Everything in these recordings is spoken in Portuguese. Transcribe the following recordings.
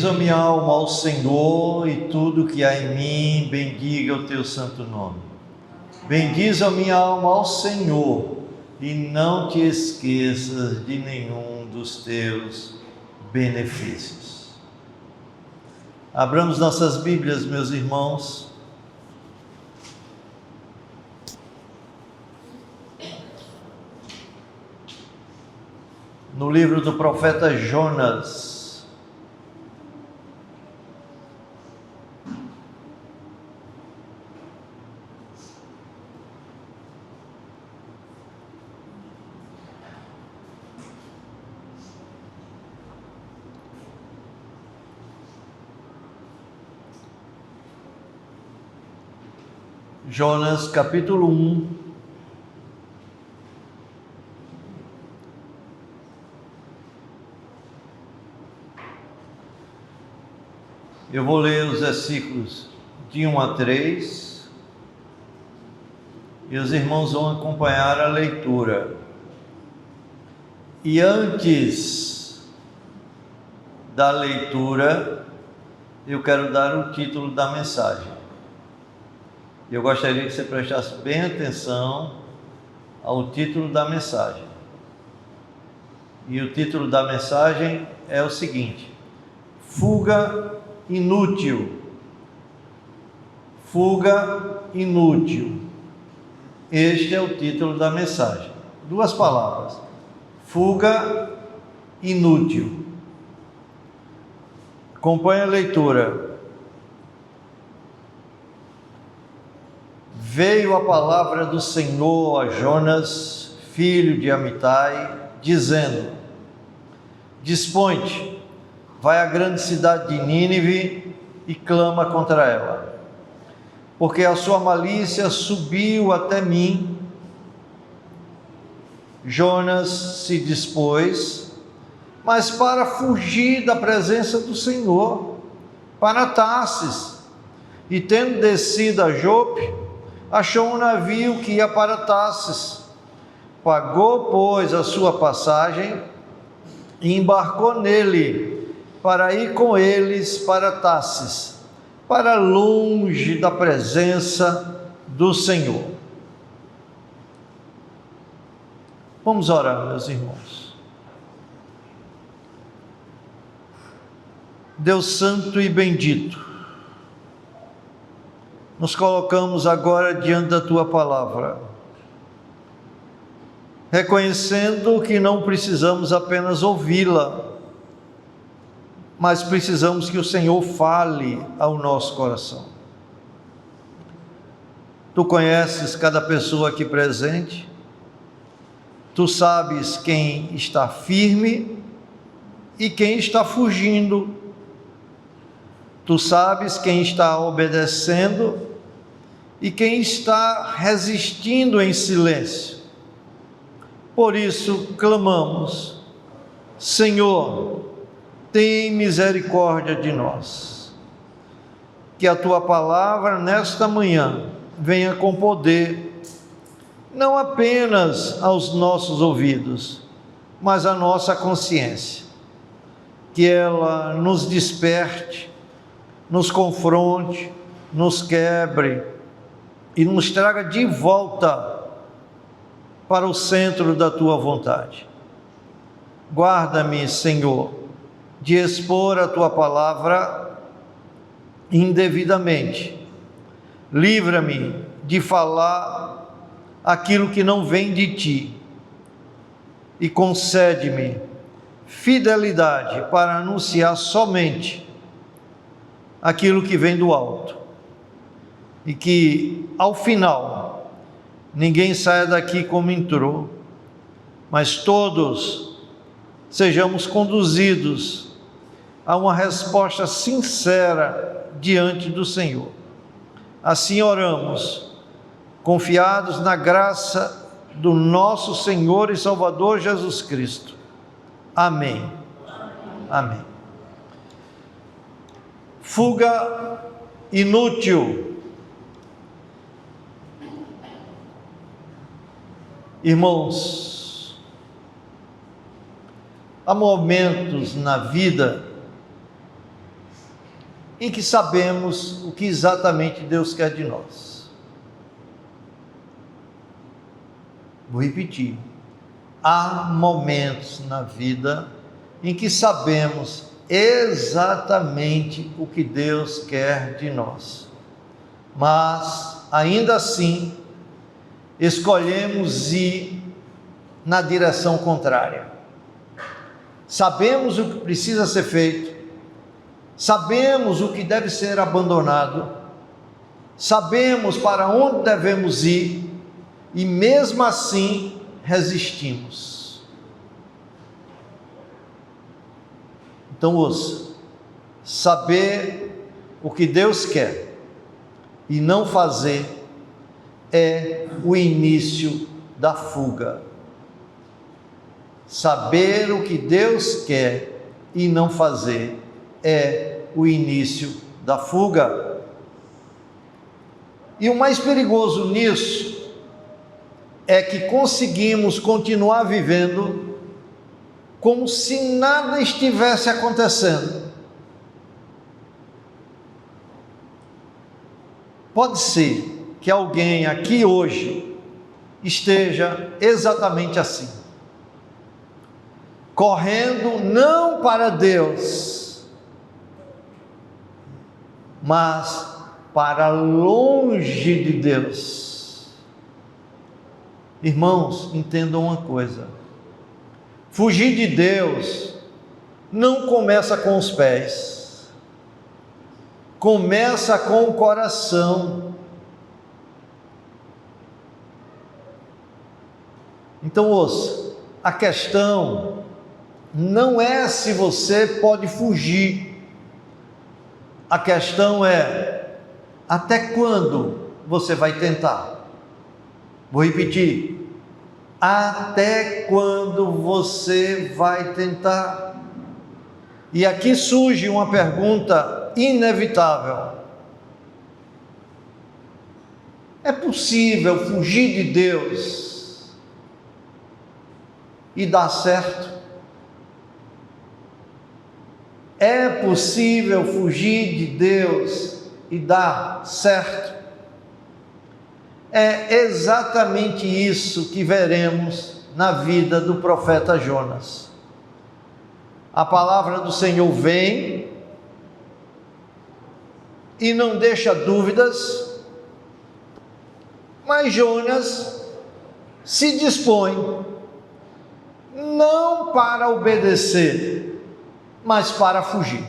Bendiz a minha alma ao Senhor e tudo que há em mim, bendiga o teu santo nome. Bendiz a minha alma ao Senhor e não te esqueças de nenhum dos teus benefícios. Abramos nossas Bíblias, meus irmãos. No livro do profeta Jonas. Jonas, capítulo 1. Eu vou ler os versículos de 1 a 3 e os irmãos vão acompanhar a leitura. E antes da leitura, eu quero dar o título da mensagem. Eu gostaria que você prestasse bem atenção ao título da mensagem. E o título da mensagem é o seguinte: Fuga inútil. Fuga inútil. Este é o título da mensagem. Duas palavras: fuga inútil. Acompanhe a leitura. Veio a palavra do Senhor a Jonas, filho de Amitai, dizendo: Dispõe-te, vai à grande cidade de Nínive e clama contra ela, porque a sua malícia subiu até mim. Jonas se dispôs, mas para fugir da presença do Senhor, para Tarsis, e tendo descido a Jope, achou um navio que ia para Tarsis. Pagou, pois, a sua passagem e embarcou nele para ir com eles para Tarsis, para longe da presença do Senhor. Vamos orar, meus irmãos. Deus santo e bendito, nos colocamos agora diante da Tua Palavra, reconhecendo que não precisamos apenas ouvi-la, mas precisamos que o Senhor fale ao nosso coração. Tu conheces cada pessoa aqui presente, Tu sabes quem está firme e quem está fugindo, Tu sabes quem está obedecendo e quem está resistindo em silêncio. Por isso clamamos: Senhor, tem misericórdia de nós. Que a Tua palavra nesta manhã venha com poder, não apenas aos nossos ouvidos, mas à nossa consciência. Que ela nos desperte, nos confronte, nos quebre e nos traga de volta para o centro da Tua vontade. Guarda-me, Senhor, de expor a Tua palavra indevidamente. Livra-me de falar aquilo que não vem de Ti e concede-me fidelidade para anunciar somente aquilo que vem do alto, e que ao final ninguém saia daqui como entrou, mas todos sejamos conduzidos a uma resposta sincera diante do Senhor. Assim oramos, confiados na graça do nosso Senhor e Salvador Jesus Cristo. Amém. Amém. Fuga inútil. Irmãos, há momentos na vida em que sabemos o que exatamente Deus quer de nós. Vou repetir. Há momentos na vida em que sabemos exatamente o que Deus quer de nós, mas ainda assim escolhemos ir na direção contrária. Sabemos o que precisa ser feito, sabemos o que deve ser abandonado, sabemos para onde devemos ir e mesmo assim resistimos. Então ouça, saber o que Deus quer e não fazer é o início da fuga. Saber o que Deus quer e não fazer é o início da fuga. E o mais perigoso nisso é que conseguimos continuar vivendo como se nada estivesse acontecendo. Pode ser que alguém aqui hoje esteja exatamente assim, correndo não para Deus, mas para longe de Deus. Irmãos, entendam uma coisa: fugir de Deus não começa com os pés, começa com o coração. Então ouça, a questão não é se você pode fugir, a questão é até quando você vai tentar. Vou repetir, até quando você vai tentar? E aqui surge uma pergunta inevitável: é possível fugir de Deus e dar certo? É possível fugir de Deus e dar certo? É exatamente isso que veremos na vida do profeta Jonas. A palavra do Senhor vem e não deixa dúvidas, mas Jonas se dispõe não para obedecer, mas para fugir.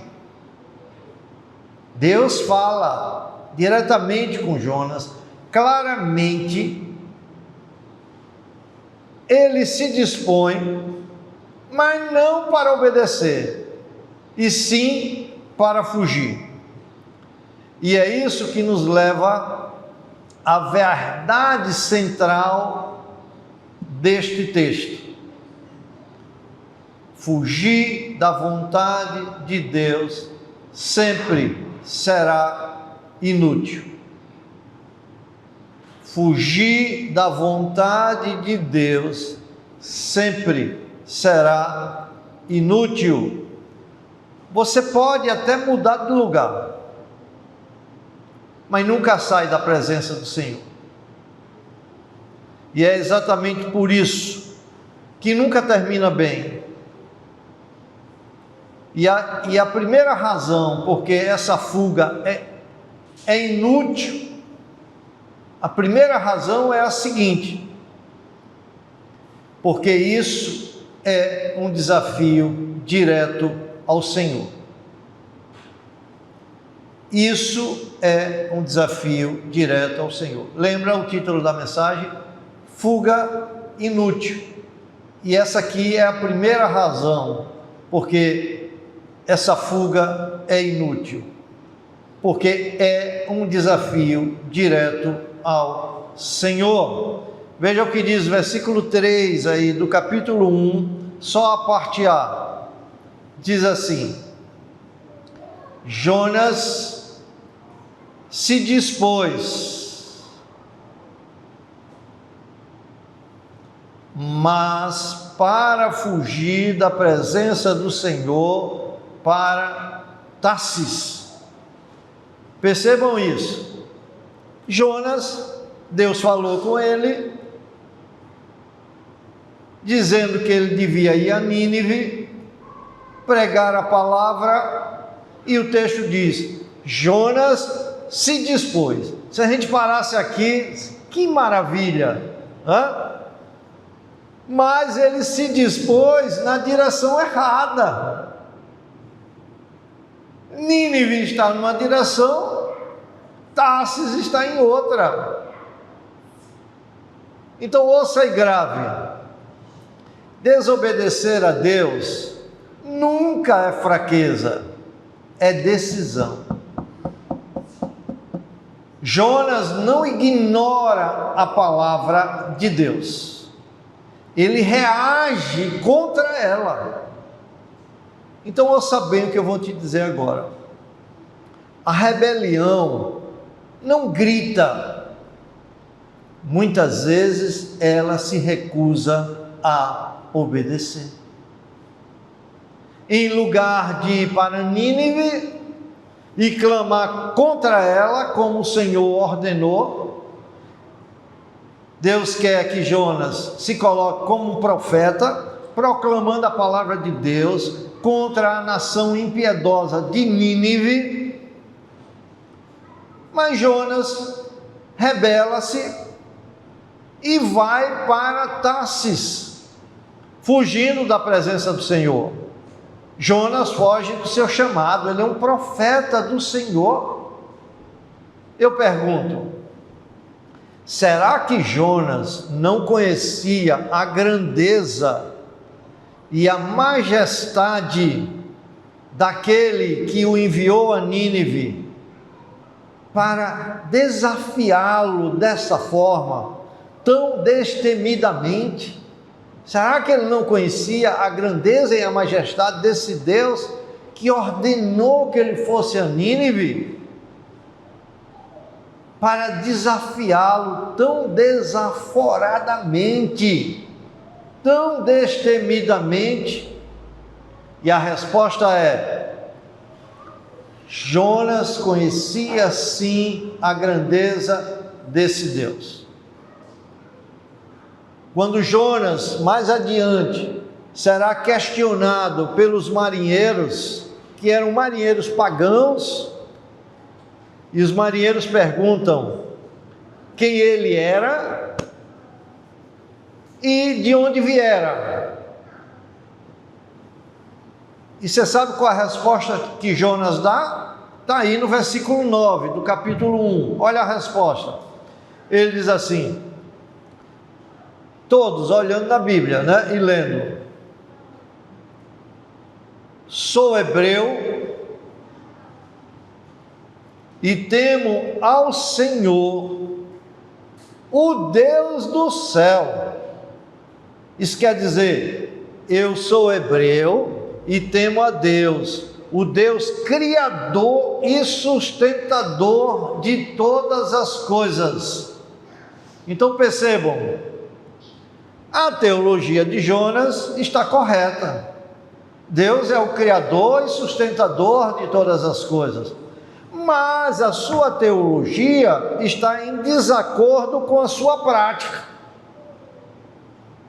Deus fala diretamente com Jonas, claramente. Ele se dispõe, mas não para obedecer, e sim para fugir. E é isso que nos leva à verdade central deste texto: fugir da vontade de Deus sempre será inútil. Fugir da vontade de Deus sempre será inútil. Você pode até mudar de lugar, mas nunca sai da presença do Senhor. E é exatamente por isso que nunca termina bem. E a primeira razão porque essa fuga é inútil, a primeira razão é a seguinte: porque isso é um desafio direto ao Senhor. Isso é um desafio direto ao Senhor. Lembra o título da mensagem? Fuga inútil. E essa aqui é a primeira razão porque essa fuga é inútil, porque é um desafio direto ao Senhor. Veja o que diz o versículo 3 aí do capítulo 1, só a parte A. Diz assim: Jonas se dispôs, mas para fugir da presença do Senhor, para Tarsis. Percebam isso. Jonas, Deus falou com ele, dizendo que ele devia ir a Nínive, pregar a palavra, e o texto diz: Jonas se dispôs. Se a gente parasse aqui, que maravilha, mas ele se dispôs na direção errada. Nínive está numa direção, Tarsis está em outra. Então ouça e grave: desobedecer a Deus nunca é fraqueza, é decisão. Jonas não ignora a palavra de Deus, ele reage contra ela. Então ouça bem o que eu vou te dizer agora. A rebelião não grita, muitas vezes ela se recusa a obedecer. Em lugar de ir para Nínive e clamar contra ela, como o Senhor ordenou, Deus quer que Jonas se coloque como um profeta, proclamando a palavra de Deus contra a nação impiedosa de Nínive. Mas Jonas rebela-se e vai para Tarsis, fugindo da presença do Senhor. Jonas foge do seu chamado, ele é um profeta do Senhor. Eu pergunto: será que Jonas não conhecia a grandeza e a majestade daquele que o enviou a Nínive para desafiá-lo dessa forma, tão destemidamente? Será que ele não conhecia a grandeza e a majestade desse Deus que ordenou que ele fosse a Nínive para desafiá-lo tão desaforadamente, tão destemidamente? E a resposta é: Jonas conhecia sim a grandeza desse Deus. Quando Jonas, mais adiante, será questionado pelos marinheiros, que eram marinheiros pagãos, e os marinheiros perguntam quem ele era e de onde viera. E você sabe qual é a resposta que Jonas dá? Está aí no versículo 9 do capítulo 1. Olha a resposta. Ele diz assim, todos olhando na Bíblia, e lendo: sou hebreu e temo ao Senhor, o Deus do céu. Isso quer dizer, eu sou hebreu e temo a Deus, o Deus criador e sustentador de todas as coisas. Então percebam, a teologia de Jonas está correta. Deus é o criador e sustentador de todas as coisas. Mas a sua teologia está em desacordo com a sua prática.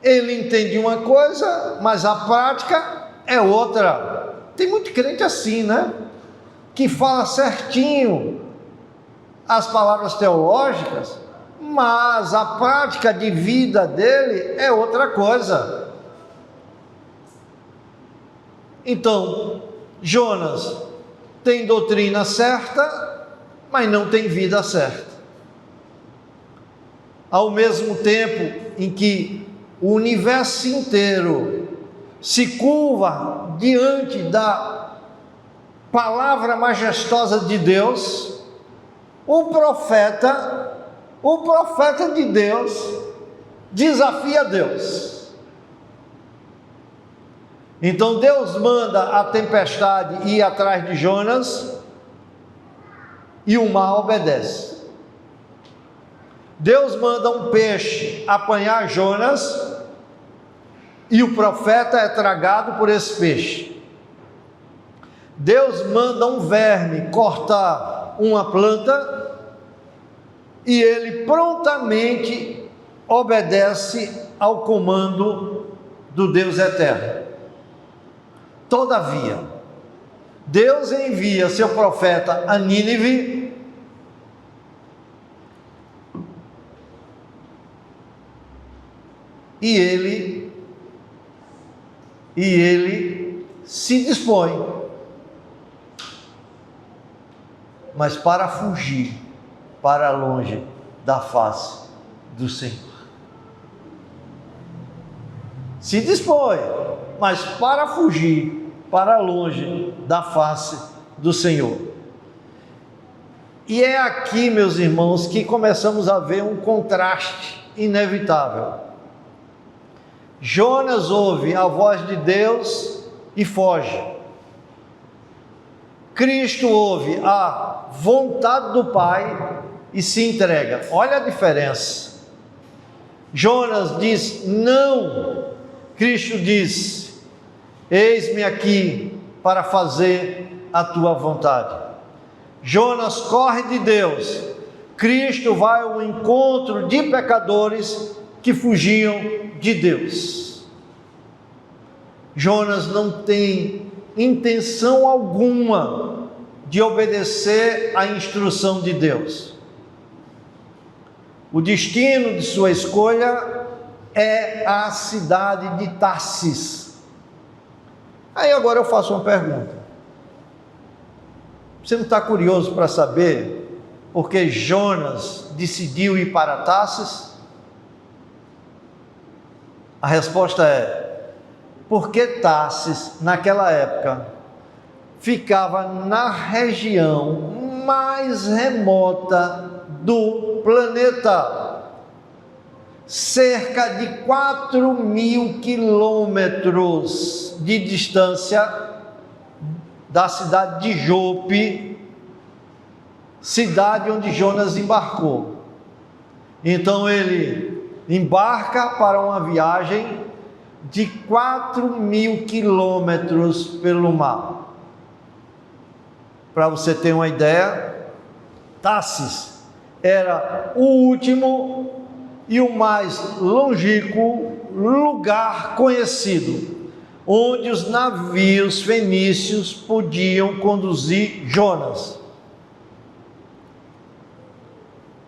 Ele entende uma coisa, mas a prática é outra. Tem muito crente assim, que fala certinho as palavras teológicas, mas a prática de vida dele é outra coisa. Então, Jonas tem doutrina certa, mas não tem vida certa. Ao mesmo tempo em que o universo inteiro se curva diante da palavra majestosa de Deus, o profeta de Deus desafia Deus. Então Deus manda a tempestade ir atrás de Jonas e o mar obedece. Deus manda um peixe apanhar Jonas e o profeta é tragado por esse peixe. Deus manda um verme cortar uma planta e ele prontamente obedece ao comando do Deus eterno. Todavia, Deus envia seu profeta a Nínive e ele se dispõe, mas para fugir para longe da face do Senhor. Se dispõe, mas para fugir para longe da face do Senhor. E é aqui, meus irmãos, que começamos a ver um contraste inevitável. Jonas ouve a voz de Deus e foge. Cristo ouve a vontade do Pai e se entrega. Olha a diferença. Jonas diz não. Cristo diz: eis-me aqui para fazer a tua vontade. Jonas corre de Deus. Cristo vai ao encontro de pecadores que fugiam de Deus. Jonas não tem intenção alguma de obedecer à instrução de Deus. O destino de sua escolha é a cidade de Tarsis. Aí agora eu faço uma pergunta. Você não está curioso para saber por que Jonas decidiu ir para Tarsis? A resposta é: porque Tarsis, naquela época, ficava na região mais remota do planeta, cerca de 4.000 quilômetros de distância da cidade de Jope, cidade onde Jonas embarcou. Então ele embarca para uma viagem de 4.000 quilômetros pelo mar. Para você ter uma ideia, Tarsis era o último e o mais longínquo lugar conhecido, onde os navios fenícios podiam conduzir Jonas.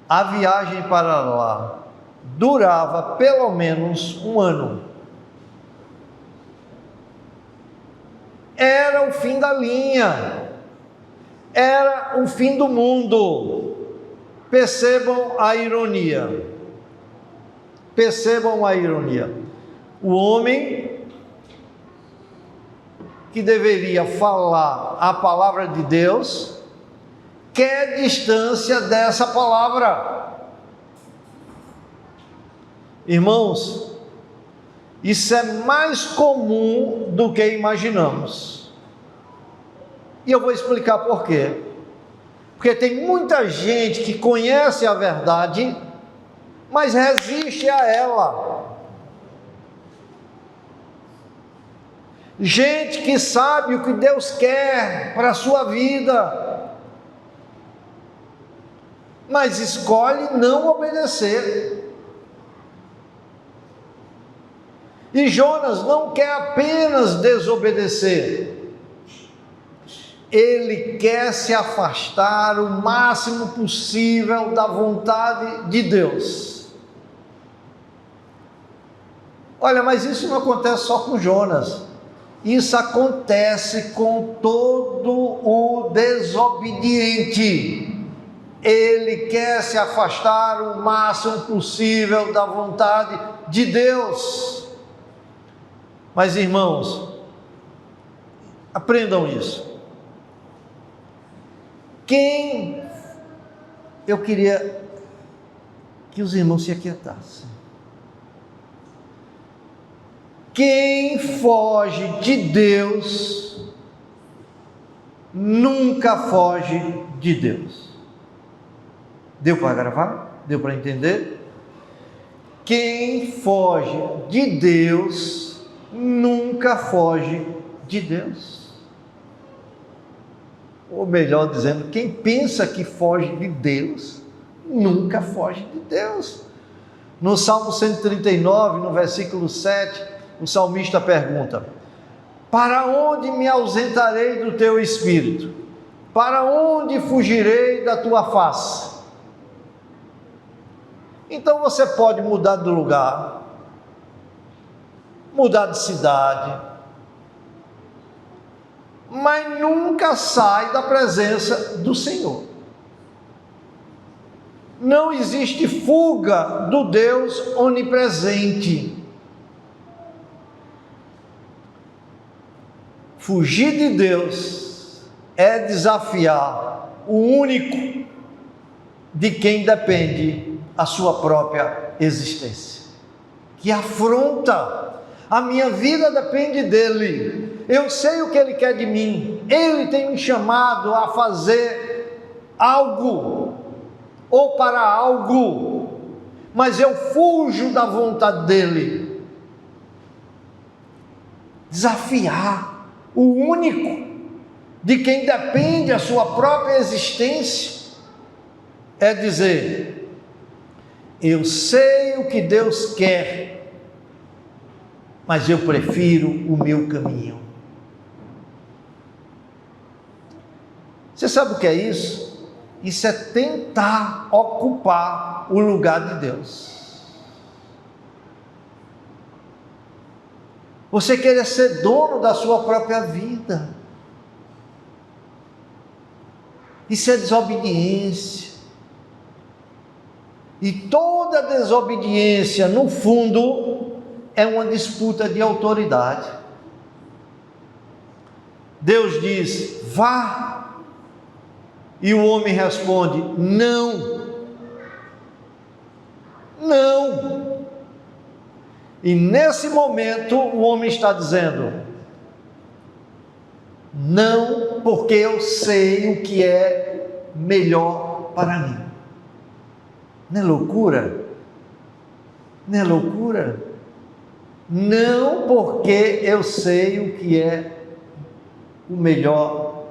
A viagem para lá durava pelo menos um ano. Era o fim da linha, era o fim do mundo. Percebam a ironia. Percebam a ironia. O homem que deveria falar a palavra de Deus quer distância dessa palavra. Irmãos, isso é mais comum do que imaginamos. E eu vou explicar por quê. Porque tem muita gente que conhece a verdade, mas resiste a ela. Gente que sabe o que Deus quer para a sua vida, mas escolhe não obedecer. E Jonas não quer apenas desobedecer, ele quer se afastar o máximo possível da vontade de Deus. Olha, mas isso não acontece só com Jonas, isso acontece com todo o desobediente. Ele quer se afastar o máximo possível da vontade de Deus. Mas, irmãos, aprendam isso. Eu queria que os irmãos se aquietassem. Quem foge de Deus nunca foge de Deus. Deu para gravar? Deu para entender? Quem foge de Deus nunca foge de Deus. Ou melhor dizendo, quem pensa que foge de Deus, nunca foge de Deus. No Salmo 139, no versículo 7, o salmista pergunta: para onde me ausentarei do teu espírito? Para onde fugirei da tua face? Então você pode mudar de lugar, mudar de cidade, mas nunca sai da presença do Senhor. Não existe fuga do Deus onipresente. Fugir de Deus é desafiar o único de quem depende a sua própria existência. Que afronta! A minha vida depende dele. Eu sei o que ele quer de mim. Ele tem me chamado a fazer algo ou para algo, mas eu fujo da vontade dele. Desafiar o único de quem depende a sua própria existência é dizer: eu sei o que Deus quer, mas eu prefiro o meu caminho. Você sabe o que é isso? Isso é tentar ocupar o lugar de Deus. Você querer ser dono da sua própria vida. Isso é desobediência. E toda desobediência, no fundo, é uma disputa de autoridade. Deus diz: vá. E o homem responde: não. Não. E nesse momento o homem está dizendo: não, porque eu sei o que é melhor para mim. Não é loucura? Não é loucura? Não, porque eu sei o que é o melhor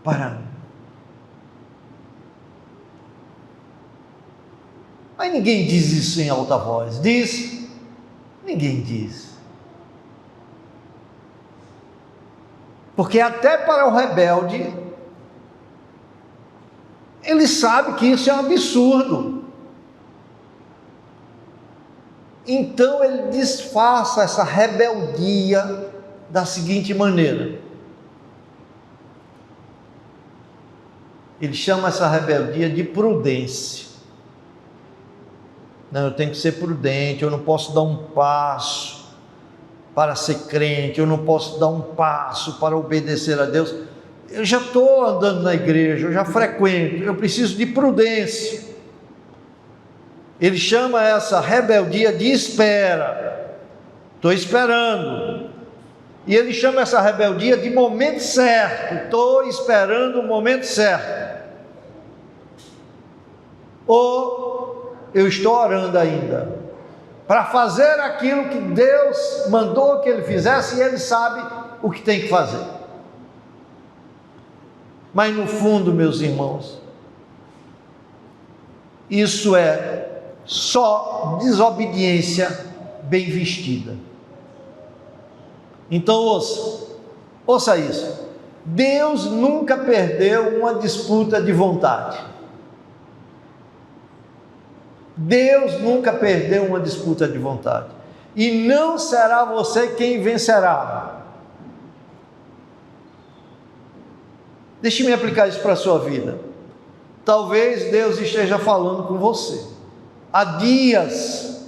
para mim. Mas ninguém diz isso em alta voz. Diz? Ninguém diz. Porque até para o rebelde, ele sabe que isso é um absurdo. Então ele disfarça essa rebeldia da seguinte maneira: ele chama essa rebeldia de prudência. Não, eu tenho que ser prudente, eu não posso dar um passo para ser crente, eu não posso dar um passo para obedecer a Deus. Eu já estou andando na igreja, eu já frequento, eu preciso de prudência. Ele chama essa rebeldia de espera. Estou esperando. E ele chama essa rebeldia de momento certo. Estou esperando o momento certo. Ou eu estou orando ainda para fazer aquilo que Deus mandou que ele fizesse, e ele sabe o que tem que fazer. Mas no fundo, meus irmãos, isso é só desobediência bem vestida. Então ouça isso. Deus nunca perdeu uma disputa de vontade. Deus nunca perdeu uma disputa de vontade. E não será você quem vencerá. Deixe-me aplicar isso para a sua vida. Talvez Deus esteja falando com você há dias,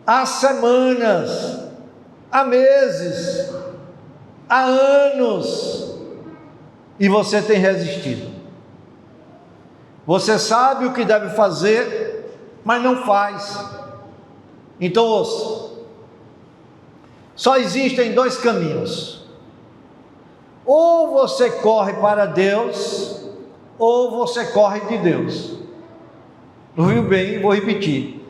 há semanas, há meses, há anos, e você tem resistido. Você sabe o que deve fazer, mas não faz. Então ouça: só existem dois caminhos. Ou você corre para Deus, ou você corre de Deus. Ouviu bem? Vou repetir.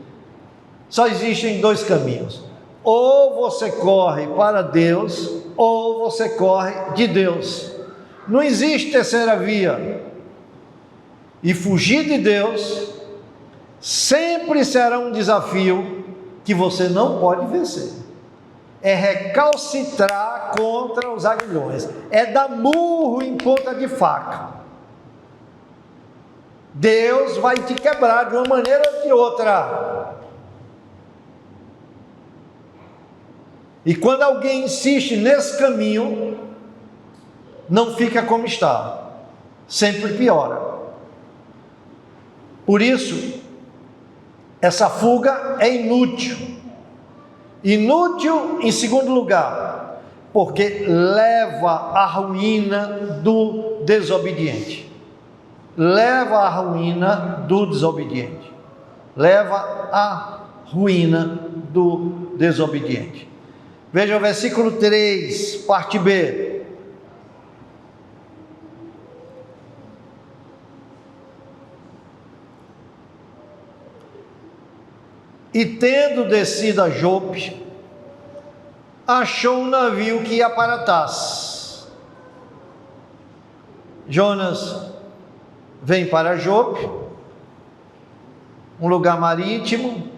Só existem dois caminhos. Ou você corre para Deus, ou você corre de Deus. Não existe terceira via. E fugir de Deus sempre será um desafio que você não pode vencer. É recalcitrar contra os aguilhões. É dar murro em ponta de faca. Deus vai te quebrar de uma maneira ou de outra. E quando alguém insiste nesse caminho, não fica como está, sempre piora. Por isso, essa fuga é inútil. Inútil, em segundo lugar, porque leva à ruína do desobediente. Leva à ruína do desobediente. Leva à ruína do desobediente. Veja o versículo 3, parte B. E tendo descido a Jope, achou um navio que ia para Tarsis. Jonas vem para Jope, um lugar marítimo,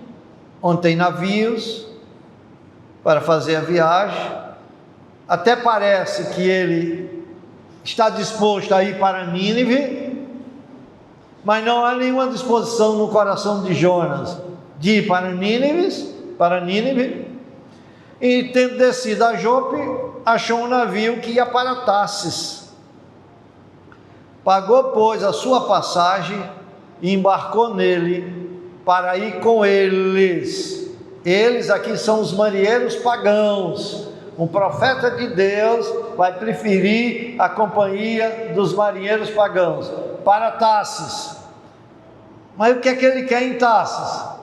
onde tem navios, para fazer a viagem. Até parece que ele está disposto a ir para Nínive, mas não há nenhuma disposição no coração de Jonas de ir para Nínive. E tendo descido a Jope, achou um navio que ia para Tarsis. Pagou, pois, a sua passagem e embarcou nele para ir com eles. Eles aqui são os marinheiros pagãos. Um profeta de Deus vai preferir a companhia dos marinheiros pagãos para Tarsis. Mas o que é que ele quer em Tarsis?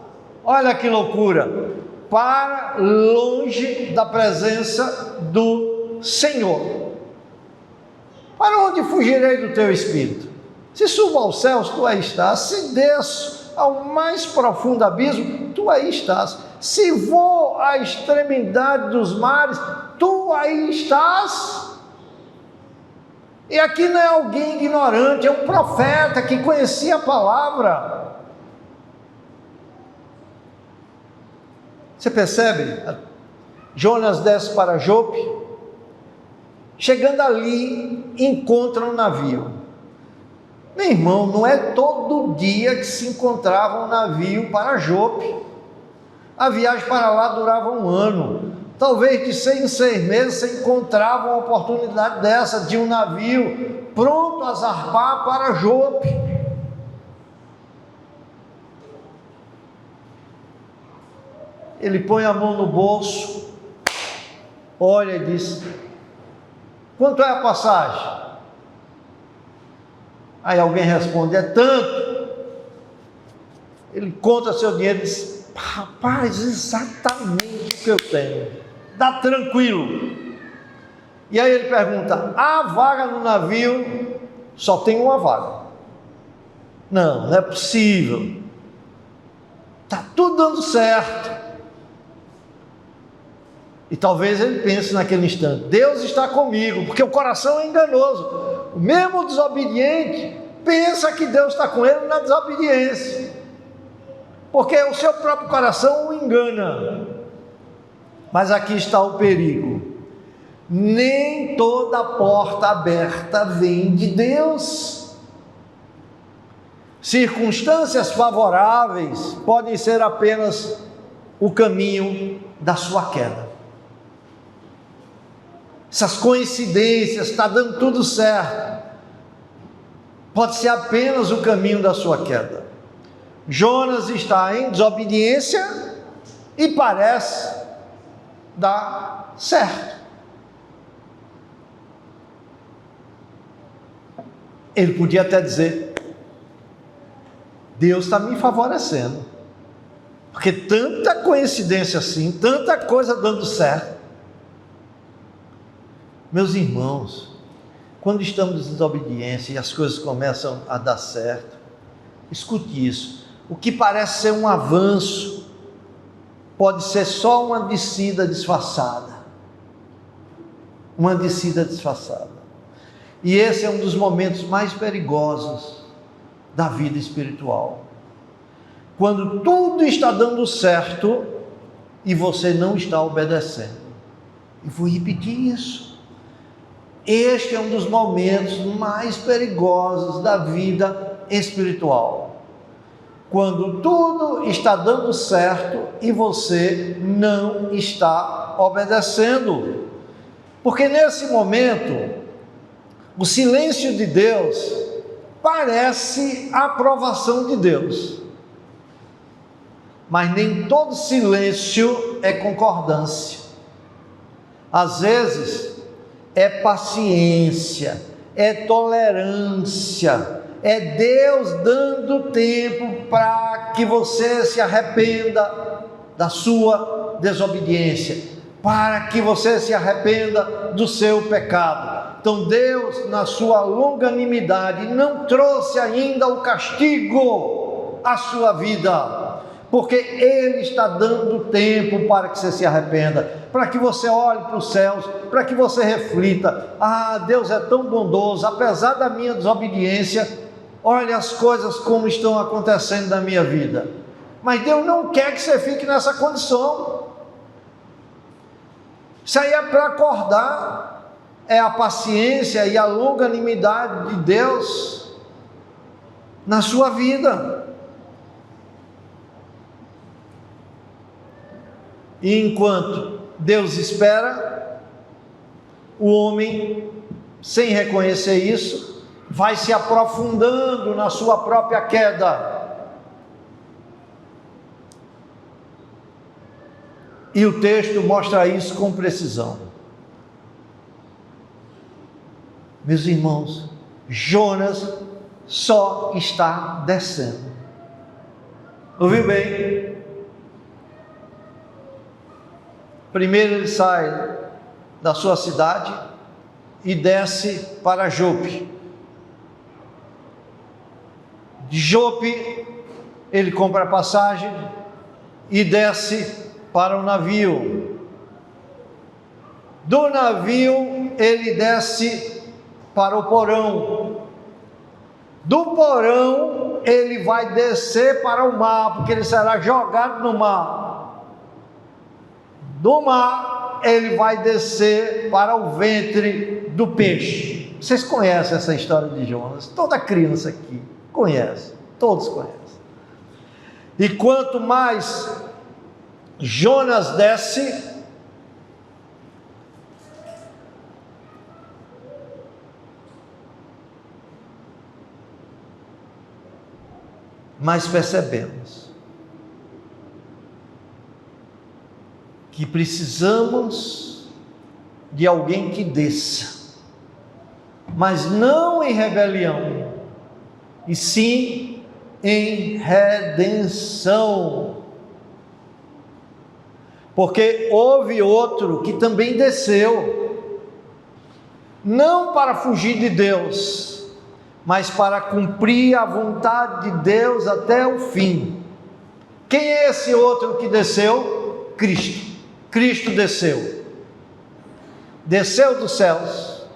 Olha que loucura! Para longe da presença do Senhor. Para onde fugirei do teu espírito? Se subo aos céus, tu aí estás. Se desço ao mais profundo abismo, tu aí estás. Se vou à extremidade dos mares, tu aí estás. E aqui não é alguém ignorante, é um profeta que conhecia a palavra. Você percebe? Jonas desce para Jope. Chegando ali, encontra um navio. Meu irmão, não é todo dia que se encontrava um navio para Jope. A viagem para lá durava um ano. Talvez de 6 em 6 meses você encontrava uma oportunidade dessa, de um navio pronto a zarpar para Jope. Ele põe a mão no bolso, olha e diz: quanto é a passagem? Aí alguém responde: é tanto. Ele conta seu dinheiro e diz: rapaz, exatamente o que eu tenho, dá tranquilo. E aí ele pergunta: há vaga no navio? Só tem uma vaga. Não, não é possível, está tudo dando certo. E talvez ele pense naquele instante: Deus está comigo, porque o coração é enganoso. O mesmo desobediente pensa que Deus está com ele na desobediência, porque o seu próprio coração o engana. Mas aqui está o perigo: nem toda porta aberta vem de Deus. Circunstâncias favoráveis podem ser apenas o caminho da sua queda. Essas coincidências, está dando tudo certo, pode ser apenas o caminho da sua queda. Jonas está em desobediência e parece dar certo. Ele podia até dizer: Deus está me favorecendo, porque tanta coincidência assim, tanta coisa dando certo. Meus irmãos, quando estamos em desobediência e as coisas começam a dar certo, escute isso: o que parece ser um avanço pode ser só uma descida disfarçada. Uma descida disfarçada. E esse é um dos momentos mais perigosos da vida espiritual. Quando tudo está dando certo e você não está obedecendo. E vou repetir isso. Este é um dos momentos mais perigosos da vida espiritual. Quando tudo está dando certo e você não está obedecendo. Porque nesse momento, o silêncio de Deus parece a aprovação de Deus. Mas nem todo silêncio é concordância. Às vezes é paciência, é tolerância, é Deus dando tempo para que você se arrependa da sua desobediência, para que você se arrependa do seu pecado. Então Deus, na sua longanimidade, não trouxe ainda o castigo à sua vida, porque Ele está dando tempo para que você se arrependa, para que você olhe para os céus, para que você reflita: ah, Deus é tão bondoso, apesar da minha desobediência, olha as coisas como estão acontecendo na minha vida. Mas Deus não quer que você fique nessa condição. Isso aí é para acordar, é a paciência e a longanimidade de Deus na sua vida. E enquanto Deus espera, o homem, sem reconhecer isso, vai se aprofundando na sua própria queda. E o texto mostra isso com precisão. Meus irmãos, Jonas só está descendo. Ouviu bem? Primeiro ele sai da sua cidade e desce para Jope. De Jope ele compra a passagem e desce para o navio. Do navio ele desce para o porão. Do porão ele vai descer para o mar, porque ele será jogado no mar. Do mar ele vai descer para o ventre do peixe. Vocês conhecem essa história de Jonas? Toda criança aqui conhece, todos conhecem. E quanto mais Jonas desce, mais percebemos que precisamos de alguém que desça, mas não em rebelião, e sim em redenção. Porque houve outro que também desceu, não para fugir de Deus, mas para cumprir a vontade de Deus até o fim. Quem é esse outro que desceu? Cristo. Cristo desceu dos céus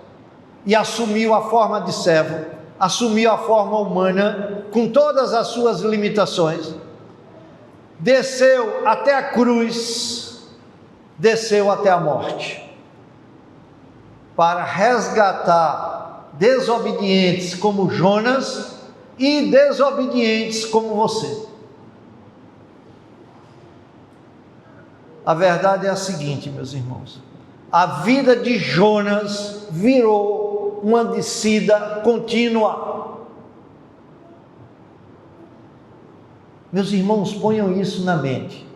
e assumiu a forma de servo, assumiu a forma humana com todas as suas limitações, desceu até a cruz, desceu até a morte, para resgatar desobedientes como Jonas e desobedientes como você. A verdade é a seguinte, meus irmãos: a vida de Jonas virou uma descida contínua. Meus irmãos, ponham isso na mente.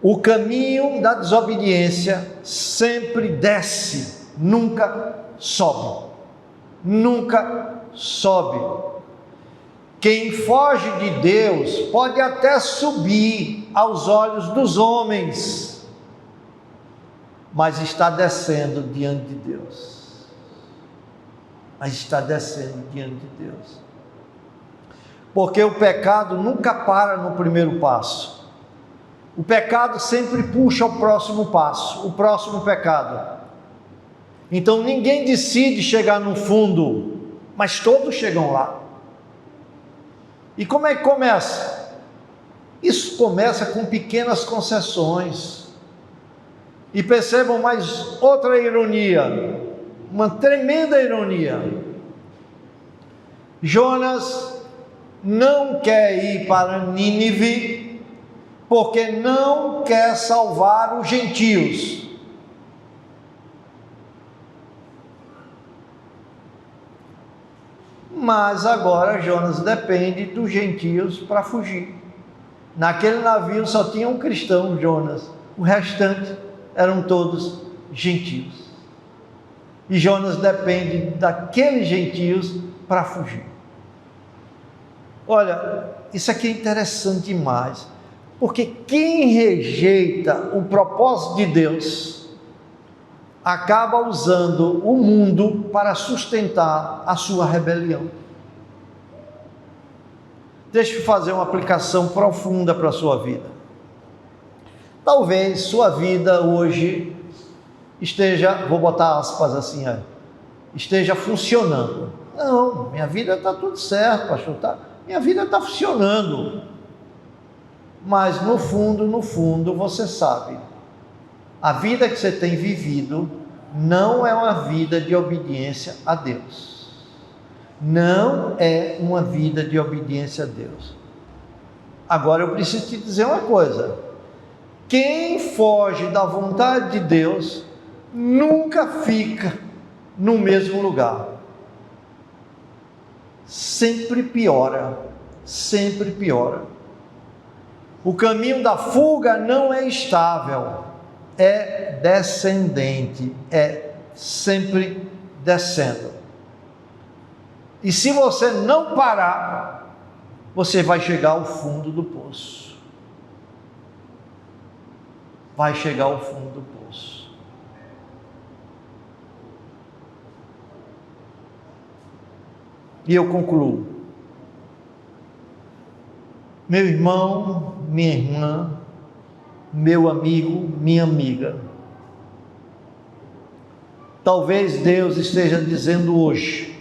O caminho da desobediência sempre desce, nunca sobe. Nunca sobe. Quem foge de Deus pode até subir aos olhos dos homens, mas está descendo diante de Deus. Mas está descendo diante de Deus. Porque o pecado nunca para no primeiro passo. O pecado sempre puxa o próximo passo, o próximo pecado. Então ninguém decide chegar no fundo, mas todos chegam lá. E como é que começa? Isso começa com pequenas concessões. E percebam mais outra ironia, uma tremenda ironia. Jonas não quer ir para Nínive porque não quer salvar os gentios. Mas agora Jonas depende dos gentios para fugir. Naquele navio só tinha um cristão, Jonas. O restante eram todos gentios. E Jonas depende daqueles gentios para fugir. Olha, isso aqui é interessante demais. Porque quem rejeita o propósito de Deus acaba usando o mundo para sustentar a sua rebelião. Deixa eu fazer uma aplicação profunda para a sua vida. Talvez sua vida hoje esteja, vou botar aspas assim, esteja funcionando. Não, minha vida está tudo certo, pastor, minha vida está funcionando. Mas no fundo, você sabe, a vida que você tem vivido não é uma vida de obediência a Deus. Não é uma vida de obediência a Deus. Agora eu preciso te dizer uma coisa: quem foge da vontade de Deus nunca fica no mesmo lugar. Sempre piora, sempre piora. O caminho da fuga não é estável, é descendente, é sempre descendo. E se você não parar, você vai chegar ao fundo do poço. Vai chegar ao fundo do poço. E eu concluo. Meu irmão, minha irmã, meu amigo, minha amiga, talvez Deus esteja dizendo hoje: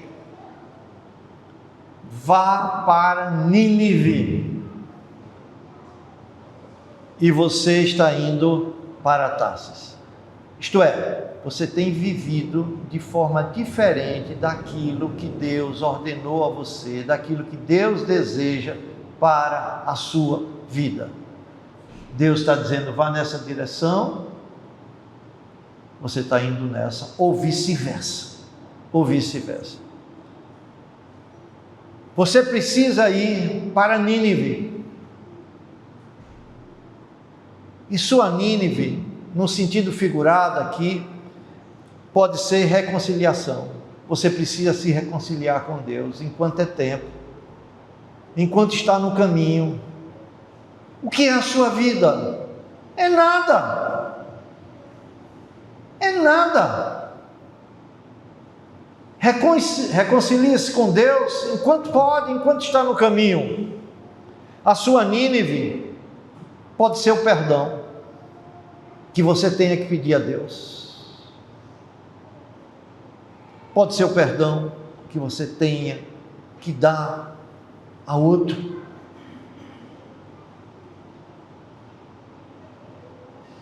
vá para Nínive, e você está indo para Tarsis. Isto é, você tem vivido de forma diferente daquilo que Deus ordenou a você, daquilo que Deus deseja para a sua vida. Deus está dizendo: vá nessa direção, você está indo nessa, ou vice-versa, ou vice-versa. Você precisa ir para Nínive. E sua Nínive, no sentido figurado aqui, pode ser reconciliação. Você precisa se reconciliar com Deus enquanto é tempo, enquanto está no caminho. O que é a sua vida? É nada. É nada. Reconcilie-se com Deus enquanto pode, enquanto está no caminho. A sua Nínive pode ser o perdão que você tenha que pedir a Deus. Pode ser o perdão que você tenha que dar a outro.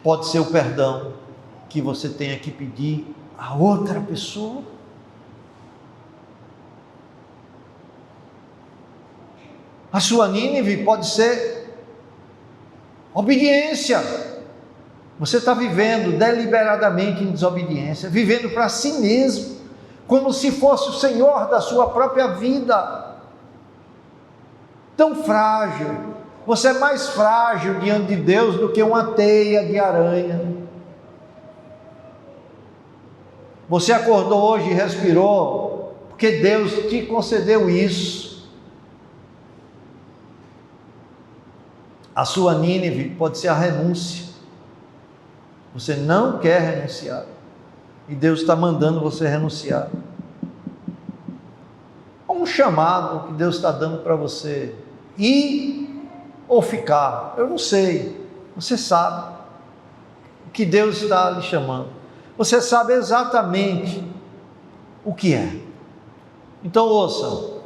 Pode ser o perdão que você tenha que pedir a outra pessoa. A sua Nínive pode ser obediência. Você está vivendo deliberadamente em desobediência, vivendo para si mesmo, como se fosse o Senhor da sua própria vida. Tão frágil. Você é mais frágil diante de Deus do que uma teia de aranha. Você acordou hoje e respirou porque Deus te concedeu isso. A sua Nínive pode ser a renúncia. Você não quer renunciar e Deus está mandando você renunciar. Há um chamado que Deus está dando para você: ir ou ficar, eu não sei, Você sabe o que Deus está lhe chamando. Você sabe exatamente o que é. Então ouça,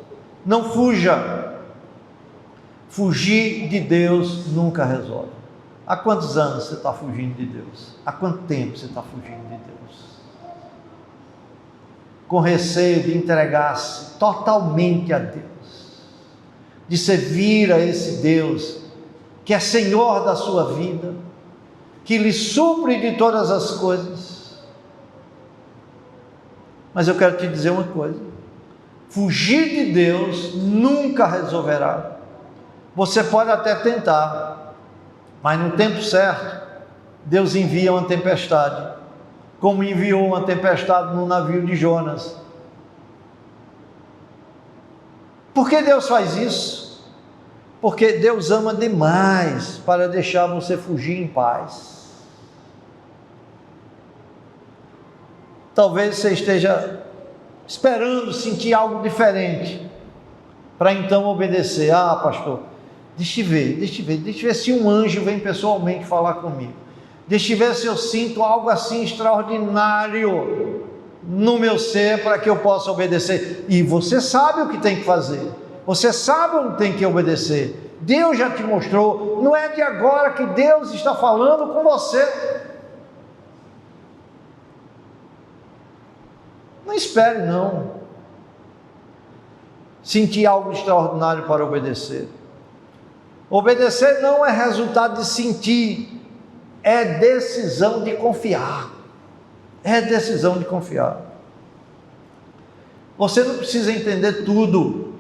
não fuja. Fugir de Deus nunca resolve. Há quantos anos você está fugindo de Deus? Há quanto tempo você está fugindo de Deus? Com receio de entregar-se totalmente a Deus, de servir a esse Deus que é Senhor da sua vida, que lhe supre de todas as coisas. Mas eu quero te dizer uma coisa: fugir de Deus nunca resolverá. Você pode até tentar, mas no tempo certo, Deus envia uma tempestade, como enviou uma tempestade no navio de Jonas. Por que Deus faz isso? Porque Deus ama demais para deixar você fugir em paz. Talvez você esteja esperando sentir algo diferente, para então obedecer. Ah, pastor, deixa eu ver se um anjo vem pessoalmente falar comigo. Deixa eu ver se eu sinto algo assim extraordinário no meu ser para que eu possa obedecer. E você sabe o que tem que fazer. Você sabe onde tem que obedecer. Deus já te mostrou. Não é de agora que Deus está falando com você. Não espere não sentir algo extraordinário para obedecer. Obedecer não é resultado de sentir, é decisão de confiar. É decisão de confiar. Você não precisa entender tudo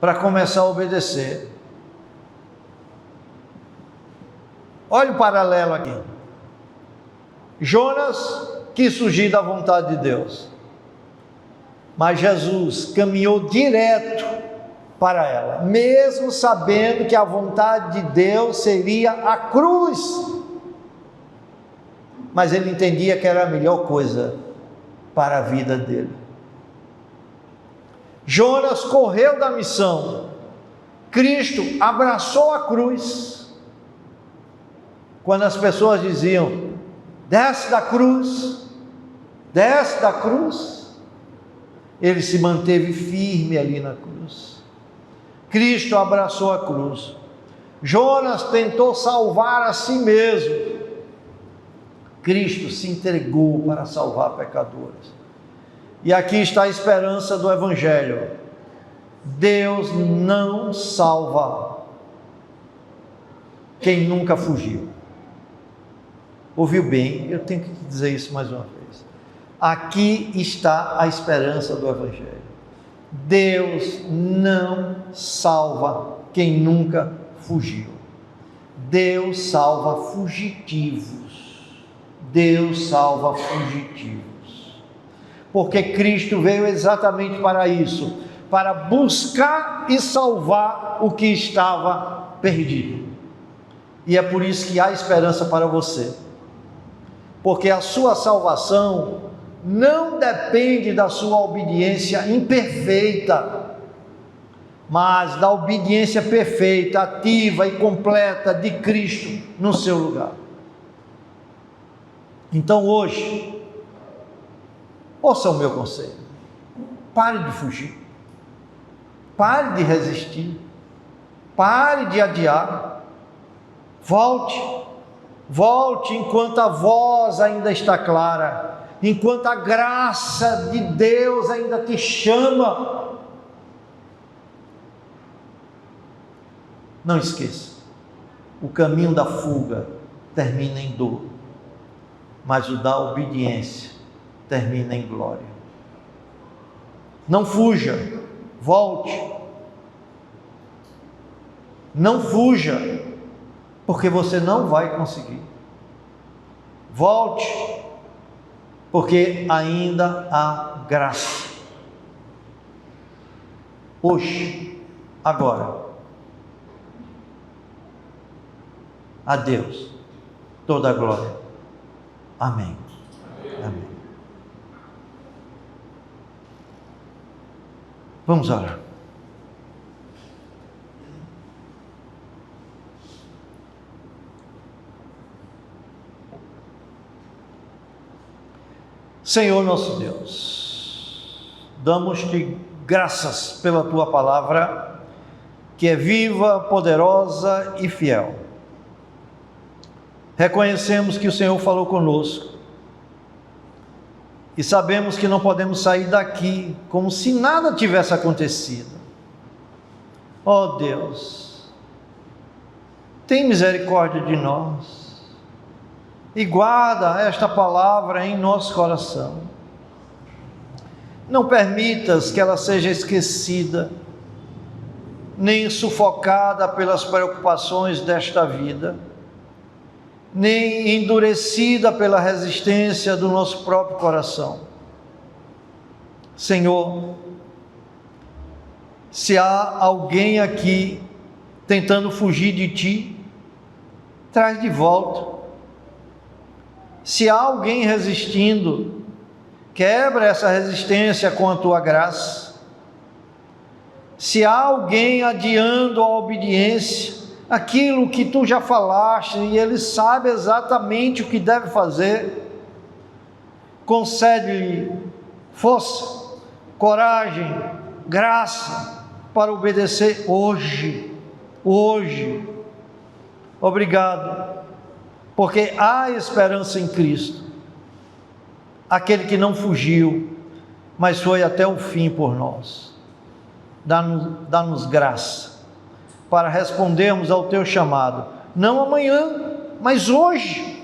para começar a obedecer. Olha o paralelo aqui. Jonas quis fugir da vontade de Deus, mas Jesus caminhou direto para ela, mesmo sabendo que a vontade de Deus seria a cruz. Mas ele entendia que era a melhor coisa para a vida dele. Jonas correu da missão. Cristo abraçou a cruz. Quando as pessoas diziam: desce da cruz, desce da cruz, ele se manteve firme ali na cruz. Cristo abraçou a cruz. Jonas tentou salvar a si mesmo. Cristo se entregou para salvar pecadores. E aqui está a esperança do Evangelho. Deus não salva quem nunca fugiu. Ouviu bem? Eu tenho que dizer isso mais uma vez. Aqui está a esperança do Evangelho. Deus não salva quem nunca fugiu. Deus salva fugitivos. Deus salva fugitivos. Porque Cristo veio exatamente para isso, para buscar e salvar o que estava perdido. E é por isso que há esperança para você. Porque a sua salvação não depende da sua obediência imperfeita, mas da obediência perfeita, ativa e completa de Cristo no seu lugar. Então hoje, ouça o meu conselho: pare de fugir, pare de resistir, pare de adiar, volte enquanto a voz ainda está clara, enquanto a graça de Deus ainda te chama. Não esqueça, o caminho da fuga termina em dor, mas o da obediência termina em glória. Não fuja, volte. Não fuja, porque você não vai conseguir. Volte, porque ainda há graça. Hoje, agora. A Deus toda a glória. Amém. Amém. Vamos orar. Senhor nosso Deus, damos-te graças pela tua palavra, que é viva, poderosa e fiel. Reconhecemos que o Senhor falou conosco e sabemos que não podemos sair daqui como se nada tivesse acontecido. Ó Deus, tem misericórdia de nós e guarda esta palavra em nosso coração. Não permitas que ela seja esquecida, nem sufocada pelas preocupações desta vida, nem endurecida pela resistência do nosso próprio coração. Senhor, se há alguém aqui tentando fugir de Ti, traz de volta. Se há alguém resistindo, quebra essa resistência com a Tua graça. Se há alguém adiando a obediência, aquilo que Tu já falaste e ele sabe exatamente o que deve fazer, concede-lhe força, coragem, graça para obedecer hoje. Obrigado, porque há esperança em Cristo, aquele que não fugiu, mas foi até o fim por nós. Dá-nos graça para respondermos ao Teu chamado, não amanhã, mas hoje.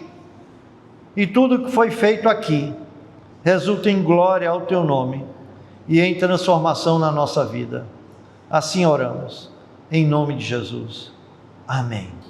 E tudo que foi feito aqui resulta em glória ao Teu nome e em transformação na nossa vida. Assim oramos, em nome de Jesus. Amém.